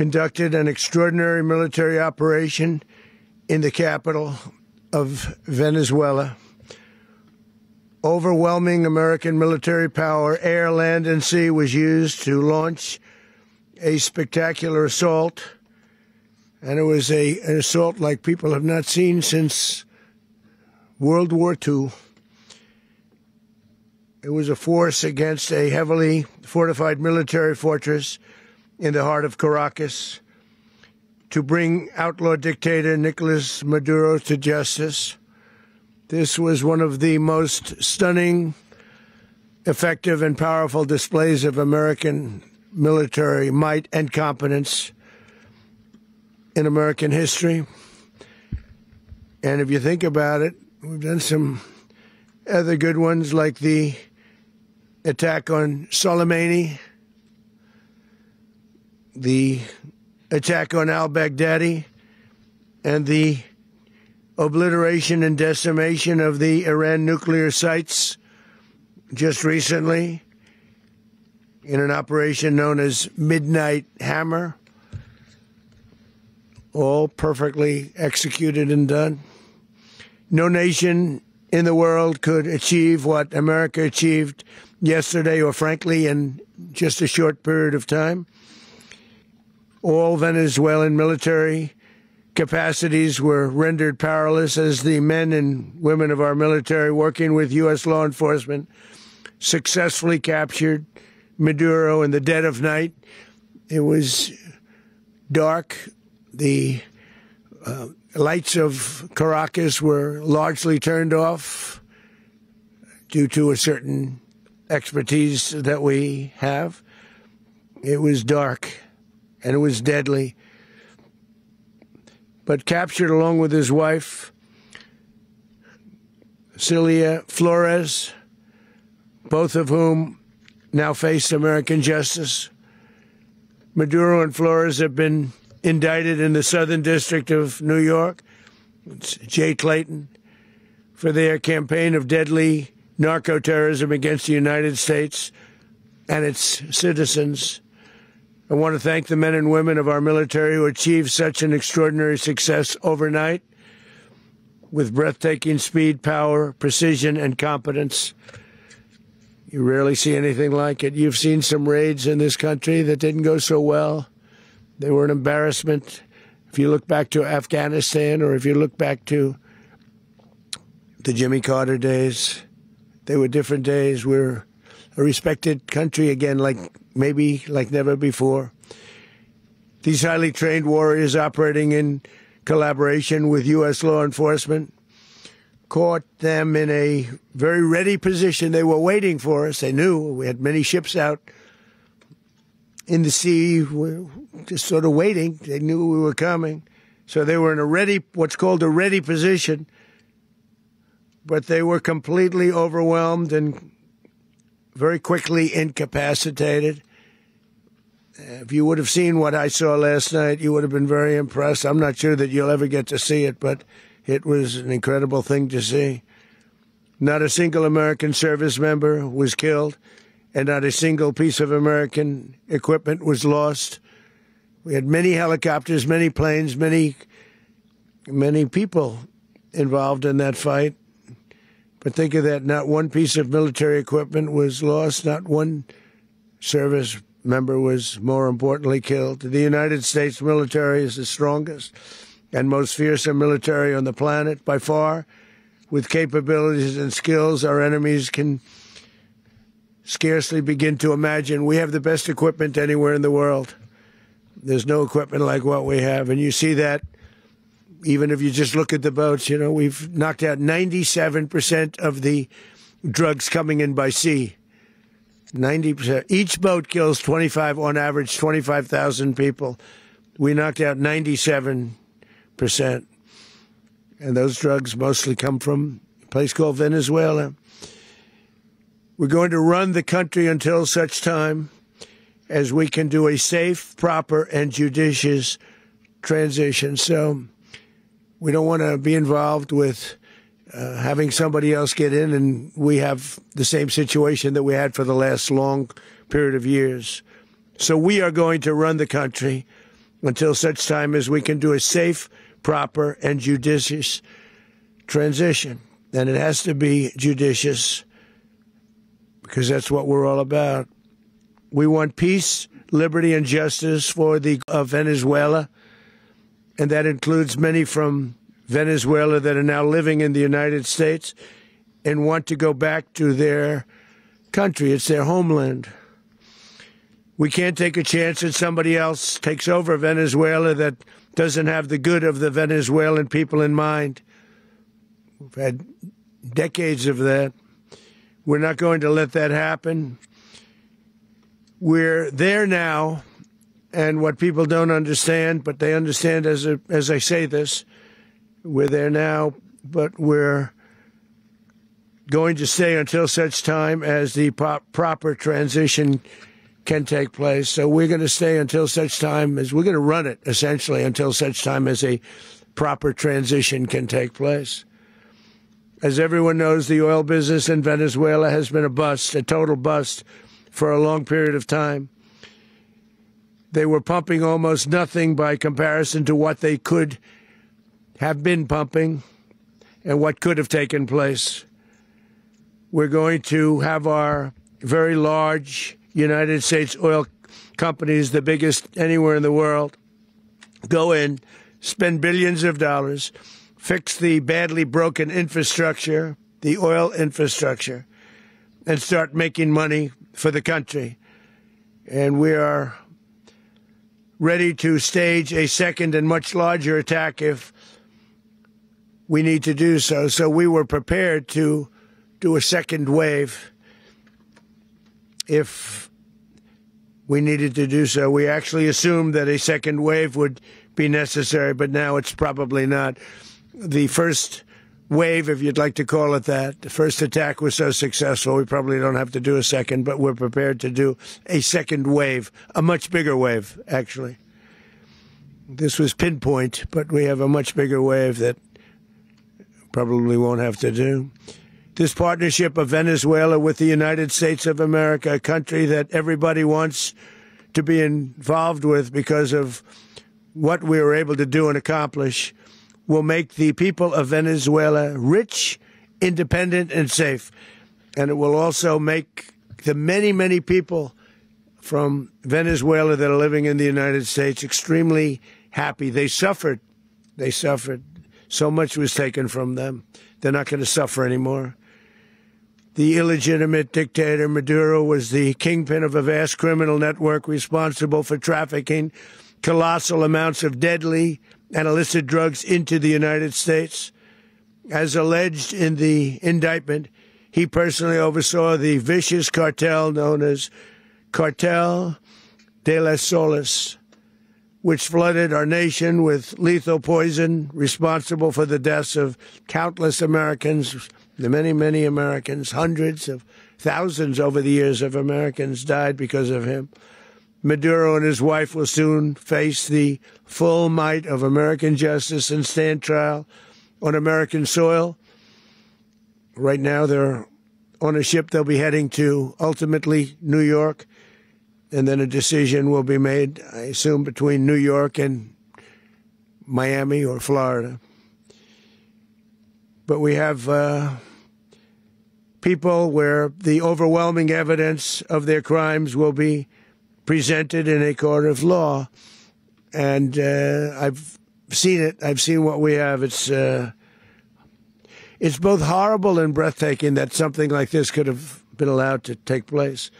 conducted an extraordinary military operation in the capital of Venezuela. Overwhelming American military power, air, land, and sea, was used to launch a spectacular assault. And it was an assault like people have not seen since World War II. It was a force against a heavily fortified military fortress in the heart of Caracas to bring outlaw dictator Nicolas Maduro to justice. This was one of the most stunning, effective, and powerful displays of American military might and competence in American history. And if you think about it, we've done some other good ones, like the attack on Soleimani, the attack on al-Baghdadi, and the obliteration and decimation of the Iran nuclear sites just recently in an operation known as Midnight Hammer. All perfectly executed and done. No nation in the world could achieve what America achieved yesterday, or frankly, in just a short period of time. All Venezuelan military capacities were rendered powerless as the men and women of our military, working with U.S. law enforcement, successfully captured Maduro in the dead of night. It was dark. The lights of Caracas were largely turned off due to a certain expertise that we have. It was dark, and it was deadly. But captured along with his wife, Celia Flores, both of whom now face American justice. Maduro and Flores have been indicted in the Southern District of New York, it's Jay Clayton, for their campaign of deadly narco-terrorism against the United States and its citizens. I want to thank the men and women of our military who achieved such an extraordinary success overnight with breathtaking speed, power, precision, and competence. You rarely see anything like it. You've seen some raids in this country that didn't go so well. They were an embarrassment. If you look back to Afghanistan, or if you look back to the Jimmy Carter days, they were different days. We're a respected country again, like never before. These highly trained warriors, operating in collaboration with U.S. law enforcement, caught them in a very ready position. They were waiting for us. They knew we had many ships out in the sea, just sort of waiting. They knew we were coming. So they were in a ready, what's called a ready position. But they were completely overwhelmed and very quickly incapacitated. If you would have seen what I saw last night, you would have been very impressed. I'm not sure that you'll ever get to see it, but it was an incredible thing to see. Not a single American service member was killed, and not a single piece of American equipment was lost. We had many helicopters, many planes, many people involved in that fight. But think of that, not one piece of military equipment was lost, not one service member was, more importantly, killed. The United States military is the strongest and most fearsome military on the planet by far. With capabilities and skills our enemies can scarcely begin to imagine. We have the best equipment anywhere in the world. There's no equipment like what we have, and you see that even if you just look at the boats. You know, we've knocked out 97% of the drugs coming in by sea. 90%. Each boat kills on average, 25,000 people. We knocked out 97%. And those drugs mostly come from a place called Venezuela. We're going to run the country until such time as we can do a safe, proper, and judicious transition. So we don't want to be involved with having somebody else get in, and we have the same situation that we had for the last long period of years. So we are going to run the country until such time as we can do a safe, proper, and judicious transition. And it has to be judicious because that's what we're all about. We want peace, liberty, and justice for the Venezuela, and that includes many from Venezuela that are now living in the United States and want to go back to their country. It's their homeland. We can't take a chance that somebody else takes over Venezuela that doesn't have the good of the Venezuelan people in mind. We've had decades of that. We're not going to let that happen. We're there now, and what people don't understand, but they understand as I say this, we're there now, but we're going to stay until such time as the proper transition can take place. So we're going to stay until such time as we're going to run it, essentially, until such time as a proper transition can take place. As everyone knows, the oil business in Venezuela has been a bust, a total bust, for a long period of time. They were pumping almost nothing by comparison to what they could have been pumping and what could have taken place. We're going to have our very large United States oil companies, the biggest anywhere in the world, go in, spend billions of dollars, fix the badly broken infrastructure, the oil infrastructure, and start making money for the country. And we are ready to stage a second and much larger attack if we need to do so. So we were prepared to do a second wave if we needed to do so. We actually assumed that a second wave would be necessary, but now it's probably not. The first wave, if you'd like to call it that, the first attack was so successful, we probably don't have to do a second, but we're prepared to do a second wave, a much bigger wave, actually. This was pinpoint, but we have a much bigger wave that probably won't have to do. This partnership of Venezuela with the United States of America, a country that everybody wants to be involved with because of what we were able to do and accomplish, will make the people of Venezuela rich, independent, and safe. And it will also make the many, many people from Venezuela that are living in the United States extremely happy. They suffered. They suffered. So much was taken from them. They're not going to suffer anymore. The illegitimate dictator Maduro was the kingpin of a vast criminal network responsible for trafficking colossal amounts of deadly and illicit drugs into the United States. As alleged in the indictment, he personally oversaw the vicious cartel known as Cartel de las Solas, which flooded our nation with lethal poison, responsible for the deaths of countless Americans, the many, many Americans. Hundreds of thousands over the years of Americans died because of him. Maduro and his wife will soon face the full might of American justice and stand trial on American soil. Right now, they're on a ship they'll be heading to, ultimately, New York. And then a decision will be made, I assume, between New York and Miami or Florida. But we have people where the overwhelming evidence of their crimes will be presented in a court of law. And I've seen it. I've seen what we have. It's both horrible and breathtaking that something like this could have been allowed to take place.